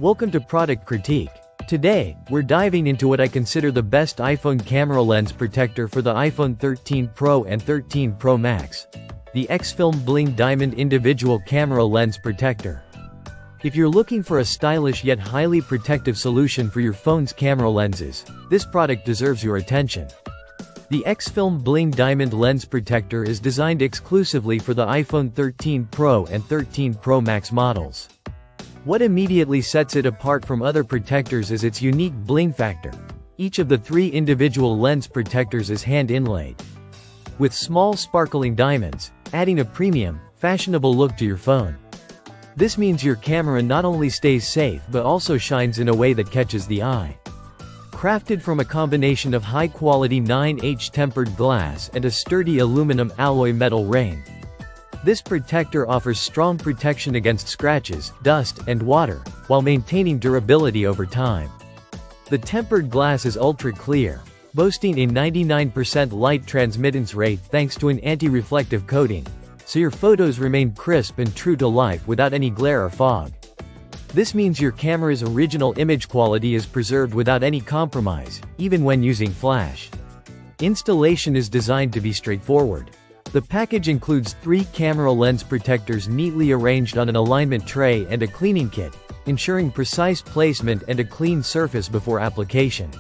Welcome to Product Critique. Today, we're diving into what I consider the best iPhone camera lens protector for the iPhone 13 Pro and 13 Pro Max. The Xfilm Bling Diamond Individual Camera Lens Protector. If you're looking for a stylish yet highly protective solution for your phone's camera lenses, this product deserves your attention. The Xfilm Bling Diamond Lens Protector is designed exclusively for the iPhone 13 Pro and 13 Pro Max models. What immediately sets it apart from other protectors is its unique bling factor. Each of the three individual lens protectors is hand-inlaid with small sparkling diamonds, adding a premium, fashionable look to your phone. This means your camera not only stays safe but also shines in a way that catches the eye. Crafted from a combination of high-quality 9H tempered glass and a sturdy aluminum alloy metal ring, this protector offers strong protection against scratches, dust, and water, while maintaining durability over time. The tempered glass is ultra-clear, boasting a 99% light transmittance rate thanks to an anti-reflective coating, so your photos remain crisp and true to life without any glare or fog. This means your camera's original image quality is preserved without any compromise, even when using flash. Installation is designed to be straightforward. The package includes 3 camera lens protectors neatly arranged on an alignment tray and a cleaning kit, ensuring precise placement and a clean surface before application.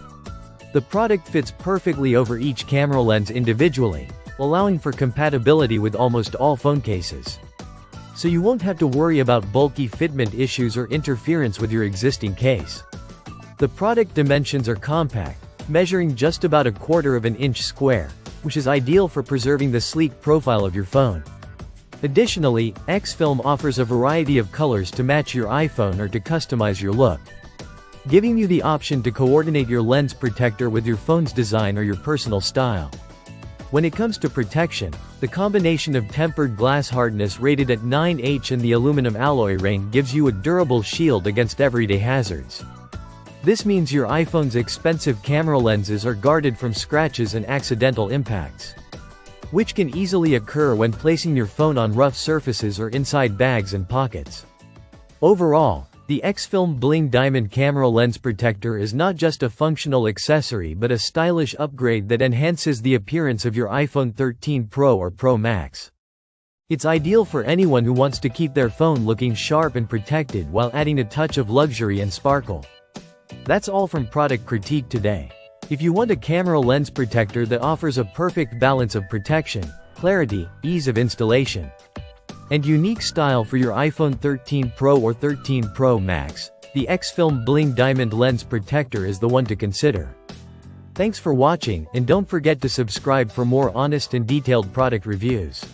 The product fits perfectly over each camera lens individually, allowing for compatibility with almost all phone cases. So you won't have to worry about bulky fitment issues or interference with your existing case. The product dimensions are compact, measuring just about 1/4 inch square, which is ideal for preserving the sleek profile of your phone. Additionally, Xfilm offers a variety of colors to match your iPhone or to customize your look, giving you the option to coordinate your lens protector with your phone's design or your personal style. When it comes to protection, the combination of tempered glass hardness rated at 9H and the aluminum alloy ring gives you a durable shield against everyday hazards. This means your iPhone's expensive camera lenses are guarded from scratches and accidental impacts, which can easily occur when placing your phone on rough surfaces or inside bags and pockets. Overall, the Xfilm Bling Diamond Camera Lens Protector is not just a functional accessory but a stylish upgrade that enhances the appearance of your iPhone 13 Pro or Pro Max. It's ideal for anyone who wants to keep their phone looking sharp and protected while adding a touch of luxury and sparkle. That's all from Product Critique today. If you want a camera lens protector that offers a perfect balance of protection, clarity, ease of installation, and unique style for your iPhone 13 Pro or 13 Pro Max, the Xfilm Bling Diamond Lens Protector is the one to consider. Thanks for watching, and don't forget to subscribe for more honest and detailed product reviews.